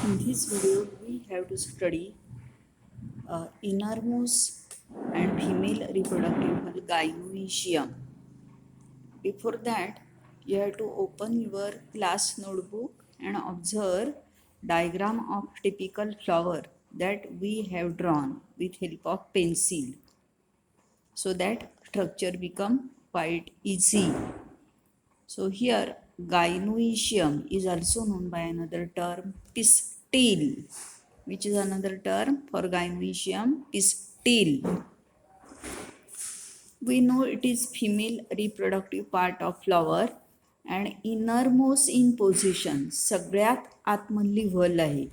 In this video, we have to study innermost and female reproductive gynoecium. Before that, you have to open your class notebook and observe diagram of typical flower that we have drawn with help of pencil, so that structure become quite easy. So here gynoecium is also known by another term pistil, which is another term for gynoecium pistil. We know it is female reproductive part of flower and innermost in position सगळ्यात आतमधली वल आहे.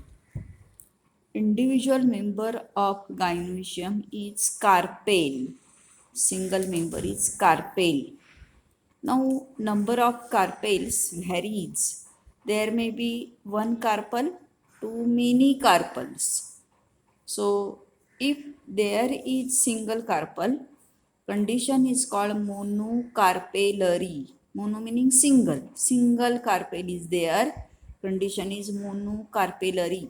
Individual member of gynoecium is carpel. Single member is carpel. Now, number of carpels varies. There may be one carpel to many carpels. So, if there is single carpel, condition is called monocarpellary. Mono meaning single. Single carpel is there. Condition is monocarpellary.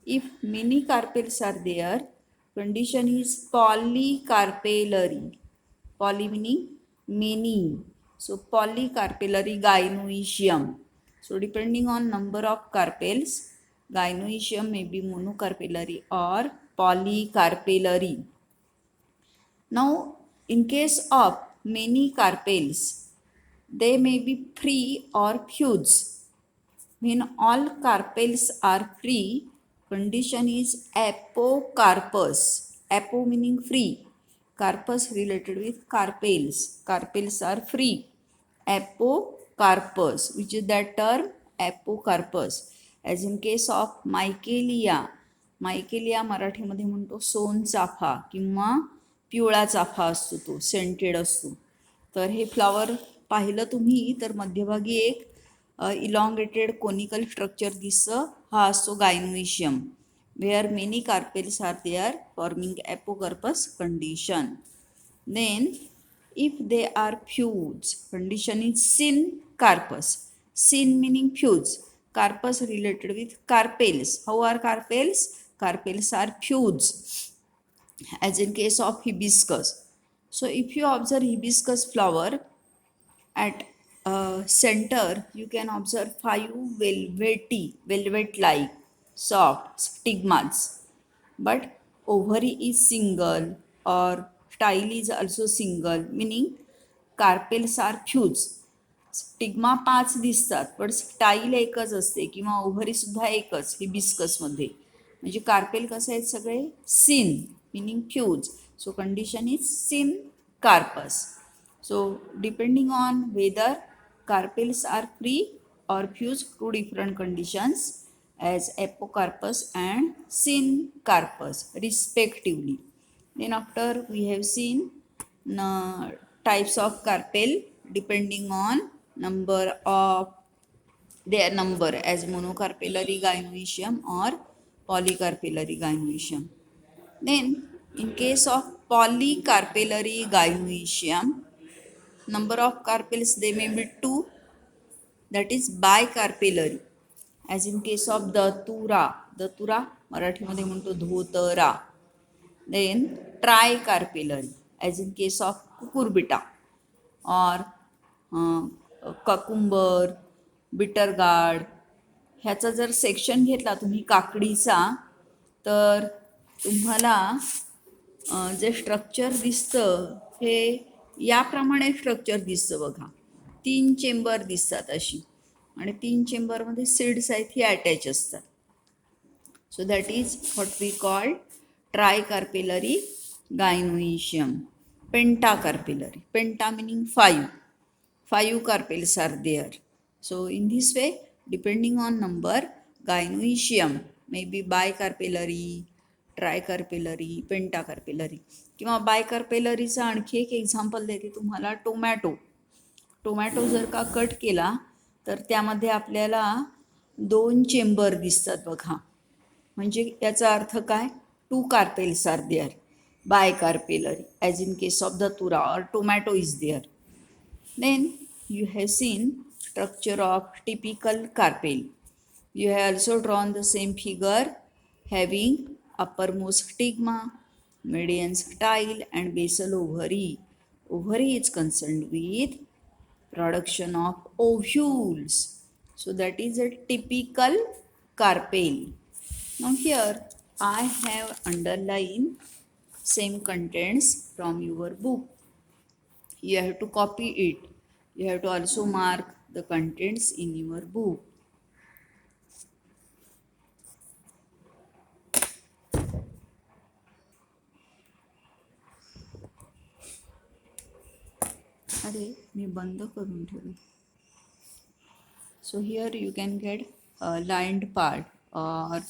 If many carpels are there, condition is polycarpellary. Poly meaning many. So polycarpellary gynoecium. So depending on number of carpels, gynoecium may be monocarpellary or polycarpellary. Now in case of many carpels, they may be free or fused. When all carpels are free, condition is apocarpus. Apo meaning free. Carpus related with carpels. Carpels are free. Apocarpus, which is that term apocarpus. As in case of Michaelia. Michaelia मराठीमध्ये म्हणतो सोनचाफा किंवा पिवळा चाफा असतो, तो scented असतो. तर हे फ्लॉवर पाहिलं तुम्ही तर मध्यभागी एक इलॉंगेटेड कोनिकल स्ट्रक्चर दिसतं, हा असतो गायनोइशियम, where many carpels are there forming apocarpus condition. Then if they are fused, condition is syncarpus. Syn meaning fuse, carpus related with carpels. How are carpels? Carpels are fused, as in case of hibiscus. So if you observe hibiscus flower, at center you can observe 5 velvet like soft stigmas, but ovary is single or style is also single, meaning carpels are fused. Stigma 5 दिसतात पण style एकच असते किंवा ovary सुद्धा एकच हिबिस्कसमध्ये. म्हणजे carpel कसे आहेत सगळे cin meaning fuse. So condition is syncarpus. So depending on whether carpels are free or fused, two different conditions as apocarpus and syncarpus respectively. Then after we have seen types of carpel depending on number of their number as monocarpellary gynoecium or polycarpellary gynoecium. Then in case of polycarpellary gynoecium, number of carpels they may be 2, that is bicarpellary, as in case of datura. Datura मराठीमध्ये म्हणतो धोतरा. Then tricarpellary, as in case of cucurbita or cucumber, bitter gourd. ह्याचा जर section घेतला तुम्ही काकडीचा तर तुम्हाला जे structure दिसतं हे याप्रमाणे स्ट्रक्चर दिसतं बघा. 3 चेंबर दिसतात अशी आणि 3 चेंबरमध्ये सीड्स आहेत ही अटॅच असतात. So that is what we call tricarpellary gynoecium. Pentacarpellary, penta meaning 5 carpels are there. So in this way, depending on number, gynoecium may be bicarpellary, ट्रायकार्पेलरी, पेंटाकार्पेलरी. किंवा बायकार्पेलरीचा आणखी एक एक्झाम्पल देते तुम्हाला, टोमॅटो. टोमॅटो जर का कट केला तर त्यामध्ये आपल्याला 2 चेंबर दिसतात बघा. म्हणजे याचा अर्थ काय, 2 carpels are there. Bicarpellary, as in case of datura or tomato is there. Then you have seen structure of typical carpel. You have also drawn the same figure having uppermost stigma, median style, and basal ovary. Ovary is concerned with production of ovules. So that is a typical carpel. Now here I have underlined same contents from your book. You have to copy it. You have to also mark the contents in your book. अरे मी बंद करून ठेवलं. So here you can get a lined part or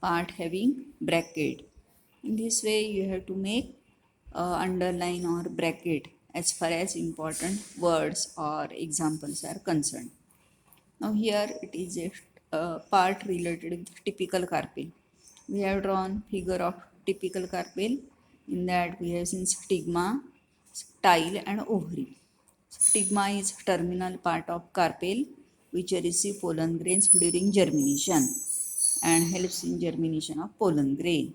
part having bracket. In this way you have to make underline or bracket as far as important words or examples are concerned. Now here it is a part related with typical carpel. We have drawn figure of typical carpel. In that we have seen stigma, style and ovary. Stigma is terminal part of carpel which receive pollen grains during germination and helps in germination of pollen grain.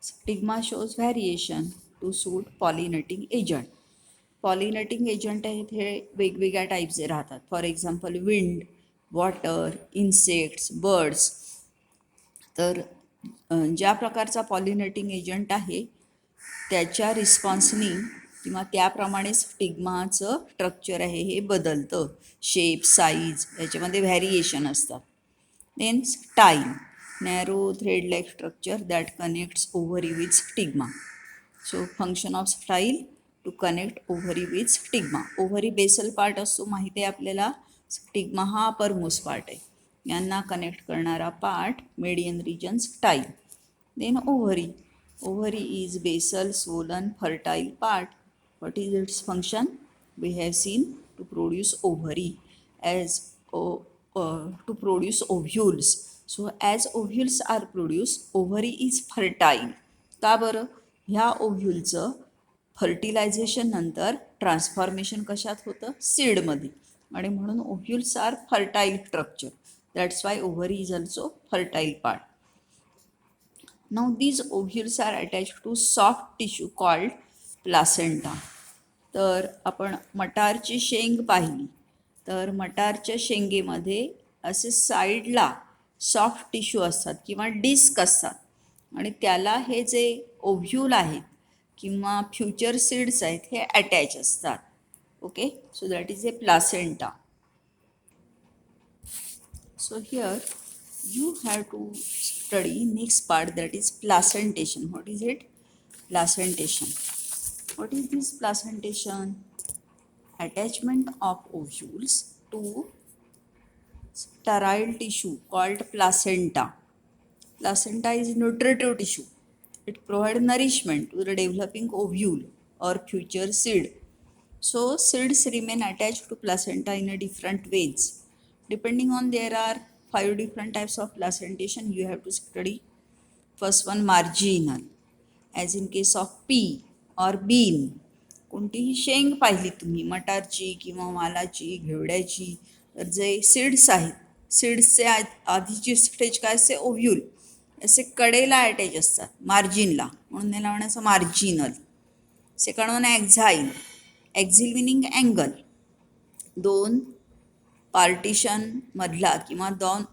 Stigma shows variation to suit pollinating agent. Pollinating agent आहेत हे वेगवेगळ्या टाईपचे राहतात. For example wind, water, insects, birds. तर ज्या प्रकारचा pollinating agent आहे त्याच्या रिस्पॉन्सनी किंवा त्याप्रमाणे स्टिग्माचं स्ट्रक्चर आहे हे बदलतं. शेप, साईज याच्यामध्ये व्हॅरिएशन असतात. Then style, narrow thread like structure that connects ovary with stigma. So function of style to connect ovary with stigma. Ovary basal part असतो माहिती आहे आपल्याला, स्टिग्मा हा अपरमोस्ट पार्ट आहे. यांना कनेक्ट करणारा part median region style. Then ovary. Ovary is basal, swollen, fertile part. What is its function? We have seen to produce ovary to produce ovules. So as ovules are produced, ovary is fertile. का बरं? ह्या ओव्ह्यूलचं fertilisation नंतर transformation कशात होतं? सीडमध्ये. आणि म्हणून ovules are fertile structure. That's why ovary is also fertile part. Now these ovules are attached to soft tissue called placenta. तर आपण मटारची शेंग पाहिली तर मटारच्या शेंगेमध्ये असे साईडला सॉफ्ट टिश्यू असतात किंवा डिस्क असतात आणि त्याला हे जे ओव्ह्यूल आहेत किंवा फ्युचर सीड्स आहेत हे अटॅच असतात. Okay, so that is a placenta. So here you have to study next part, that is placentation. What is it? Placentation. What is this placentation? Attachment of ovules to sterile tissue called placenta. Placenta is nutritive tissue. It provides nourishment to the developing ovule or future seed. So seeds remain attached to placenta in a different ways. Depending on there are 5 different types of placentation you have to study. First one, marginal, as in case of pea or bean. कोणतीही शेंग पाहिली तुम्ही, मटारची किंवा वालाची, घेवड्याची, तर जे seeds आहेत, सीड्सचे आधीची स्टेज काय असते? ओव्ह्यूल. असे कडेला अटॅच असतात मार्जिनला, म्हणून त्याला म्हणायचं marginal. Second one axile. Axil meaning angle. दोन पार्टिशनमधला किंवा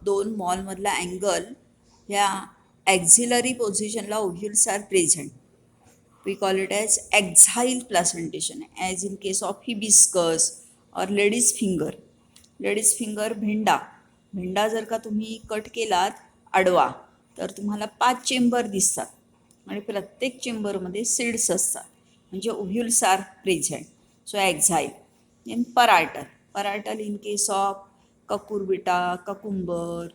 दोन मॉलमधला अँगल ह्या ॲक्झिलरी पोझिशनला ovules are present. We call it as axile placentation, as in case of hibiscus और लेडीज फिंगर. लेडीज फिंगर, भेंडा जर का तुम्ही कट केलात आडवा तर तुम्हाला 5 चेंबर दिसतात आणि प्रत्येक चेंबरमध्ये सीड्स असतात, म्हणजे ovules are present. So axile. In parietal in case of cucurbita, cucumber,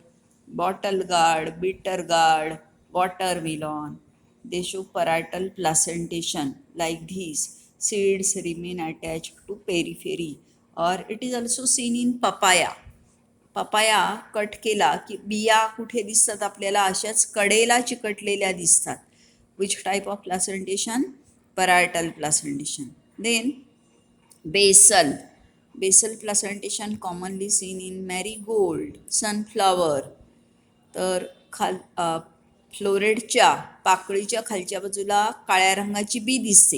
bottle gourd, bitter gourd, watermelon. They show parietal placentation like these. Seeds remain attached to periphery, or it is also seen in papaya. Papaya cut केला की बिया कुठे दिसतात आपल्याला? अशाच कडेला चिकटलेल्या दिसतात. Which type of placentation? Parietal placentation. Then basal placentation commonly seen in marigold, sunflower, तर फ्लोरेटच्या पाकळीच्या खालच्या बाजूला काळ्या रंगाची बी दिसते,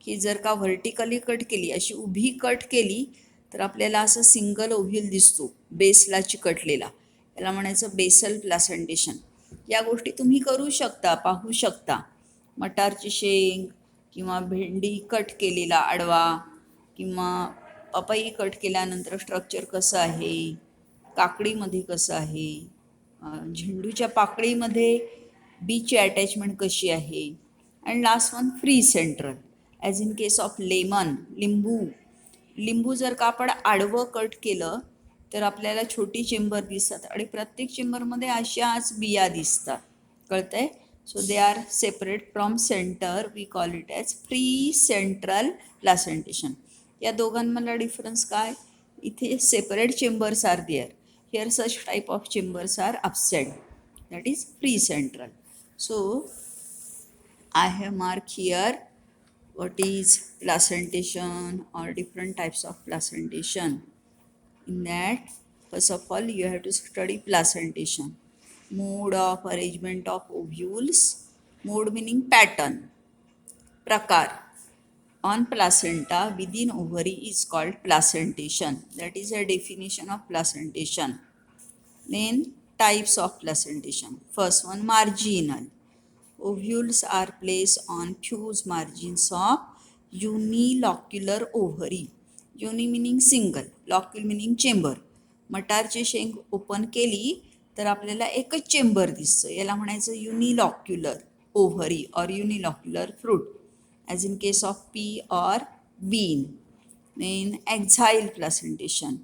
की जर का व्हर्टिकली कट केली, अशी उभी कट केली, तर आपल्याला असं सिंगल ओव्ह्यूल दिसतो बेसला चिकटलेला. याला म्हणायचं बेसल प्लासेंटेशन. या गोष्टी तुम्ही करू शकता, पाहू शकता. मटारची शेंग किंवा भेंडी कट केलेला आडवा किंवा पपई कट केल्यानंतर स्ट्रक्चर कसं आहे, काकडीमध्ये कसं आहे, झेंडूच्या पाकळीमध्ये बीची अटॅचमेंट कशी आहे. And last one free central. As in case of lemon, लिंबू जर का आपण आडवं कट केलं तर आपल्याला छोटी चेंबर दिसतात आणि प्रत्येक चेंबरमध्ये अशाच बिया दिसतात. कळतंय? So they are separate from centre. We call it as free central placentation. या दोघांमधला डिफरन्स काय? इथे separate chambers are there. Here such type of chambers are absent. That is free central. So I have marked here what is placentation or different types of placentation. In that, first of all, you have to study placentation. Mode of arrangement of ovules. Mode meaning pattern. Prakar on placenta within ovary is called placentation. That is a definition of placentation. Then types of placentation. First one, marginal. Ovules are placed on fused margins of unilocular ovary. Uni meaning single, locule meaning chamber. मटारची शेंग open केली तर आपल्याला एकच chamber दिसतं, याला म्हणायचं unilocular ovary और unilocular fruit, as in case of pea और bean. Then exile placentation.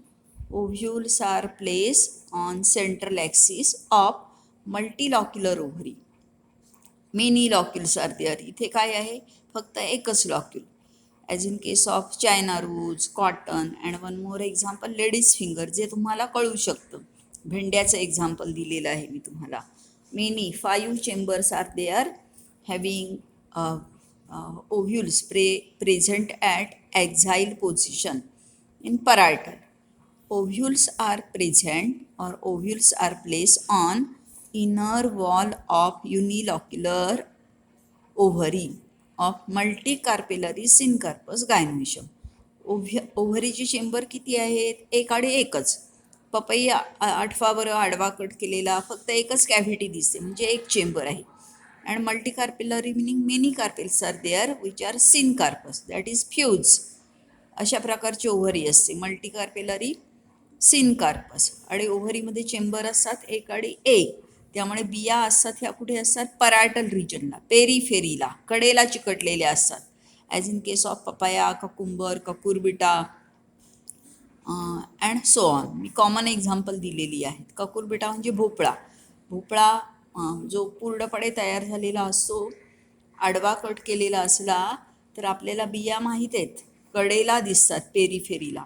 Ovules are placed on central axis of multilocular ovary. Many locules are there. इथे काय आहे? फक्त एकच locule. As in case of China rose, cotton and one more example ladies finger, जे तुम्हाला कळू शकतं. भेंड्याचं example दिलेलं आहे मी तुम्हाला. Many 5 chambers are there having ovules present at exile position in parietal. Ovules are present or ovules are placed on inner wall of unilocular ovary of multicarpellary syncarpous gynoecium. ओव्हरीची chamber किती आहेत? एक आणि एकच. पपई आठवावर आडवा कट केलेला फक्त एकच कॅव्हिटी दिसते, म्हणजे एक चेंबर आहे. And multicarpellary meaning many carpels are there which are syncarpous, that is fuse. अशा प्रकारची ओव्हरी असते मल्टीकार्पेलरी सिनकार्पस. आणि ओव्हरीमध्ये चेंबर असतात एक आणि एक. त्यामुळे बिया असतात ह्या कुठे असतात? परायटल रिजनला, पेरीफेरीला, कडेला चिकटलेल्या असतात. As in case of papaya, cucumber, cucurbita and so on. मी कॉमन एक्झाम्पल दिलेली आहेत. ककुरबिटा म्हणजे भोपळा. भोपळा जो पूर्णपणे तयार झालेला असतो, आडवा कट केलेला असला तर आपल्याला बिया माहीत आहेत, कडेला दिसतात पेरीफेरीला.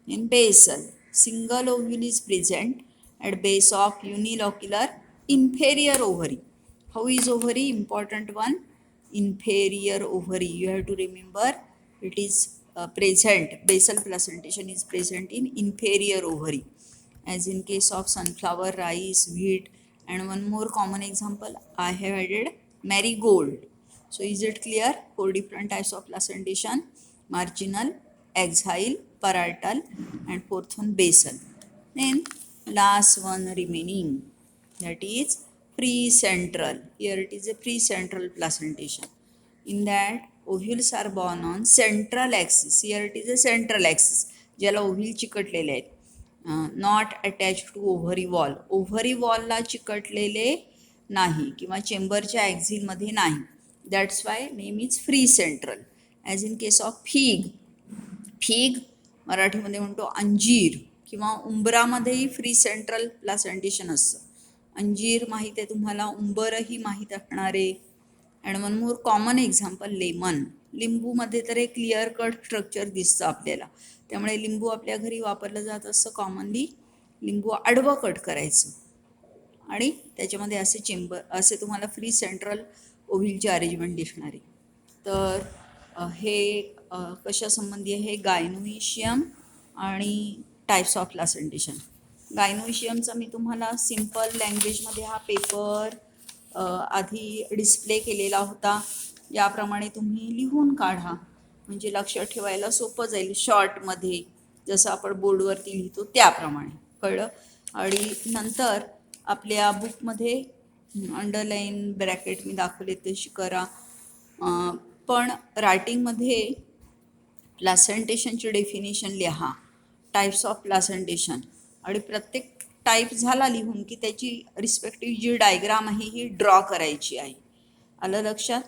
In basal, single ovule is present at base of unilocular inferior ovary. How is ovary? Important one. Inferior ovary. You have to remember it is present. Basal placentation is present in inferior ovary. As in case of sunflower, rice, wheat, and one more common example I have added marigold. So is it clear? 4 different types of placentation: marginal, exile, parietal, and fourth one basal. Then last one remaining, that is precentral. Here it is a precentral placentation. In that ovules are born on central axis. Here it is a central axis, ज्याला ovule चिकटलेले आहेत. Not attach to ovary wall. Ovary वॉलला चिकटलेले नाही किंवा चेंबरच्या ॲक्झिलमध्ये नाही. That's why name is free central. As in case of fig, fig मराठीमध्ये म्हणतो अंजीर, किंवा उंबरामध्येही फ्री सेंट्रल प्लासेंटेशन असतं. अंजीर माहीत आहे तुम्हाला, उंबरही माहीत असणारे. And one more common example lemon. लिंबूमध्ये तर एक क्लिअर कट स्ट्रक्चर दिसतं आपल्याला, त्यामुळे लिंबू आपल्या घरी वापरलं जात असतं कॉमनली. लिंबू आडवं कट करायचं आणि त्याच्यामध्ये असे चेंबर, असे तुम्हाला फ्री सेंट्रल ओव्ह्यूलची अरेंजमेंट दिसणार आहे. तर हे कशासंबंधी आहे? गायनोइशियम आणि टाईप्स ऑफ प्लासेंटेशन. गायनोशियमचा मी तुम्हाला सिम्पल लँग्वेजमध्ये हा पेपर आधी डिस्प्ले केलेला होता. याप्रमाणे तुम्ही लिहून काढा, म्हणजे लक्षात ठेवायला सोपं जाईल. शॉर्टमध्ये जसं आपण बोर्डवरती लिहितो त्याप्रमाणे. कळलं? आणि नंतर आपल्या बुकमध्ये अंडरलाईन ब्रॅकेट मी दाखवले तशी करा. पण रायटिंगमध्ये प्लासेंटेशनची डेफिनेशन लिहा, टाईप्स ऑफ प्लासेंटेशन, आणि प्रत्येक टाईप झाला लिहून की त्याची रिस्पेक्टिव्ह जी डायग्राम आहे ही ड्रॉ करायची आहे. आलं लक्षात?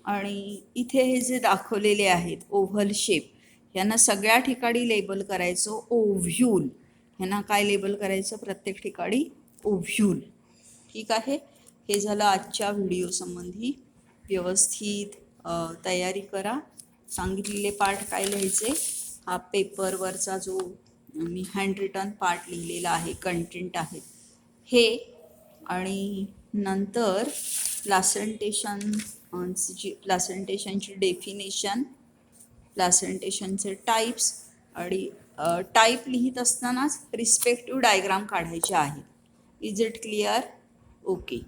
आणि इथे हे जे दाखवलेले आहेत ओव्हल शेप, यांना सगळ्या ठिकाणी लेबल करायचं ओव्ह्यूल. ह्यांना काय लेबल करायचं? प्रत्येक ठिकाणी ओव्ह्यूल. ठीक आहे? हे झालं आजच्या व्हिडिओ संबंधी. व्यवस्थित तयारी करा. सांगितलेले पार्ट काय लिहायचे, हा पेपरवरचा जो मी हँड रिटन पार्ट लिहिलेला आहे, कंटेंट आहे हे, आणि नंतर प्लासेंटेशनची डेफिनेशन, प्लासेंटेशनचे टाईप्स, आणि टाईप लिहित असतानाच रिस्पेक्टिव्ह डायग्राम काढायचे आहेत. Is it clear? ओके.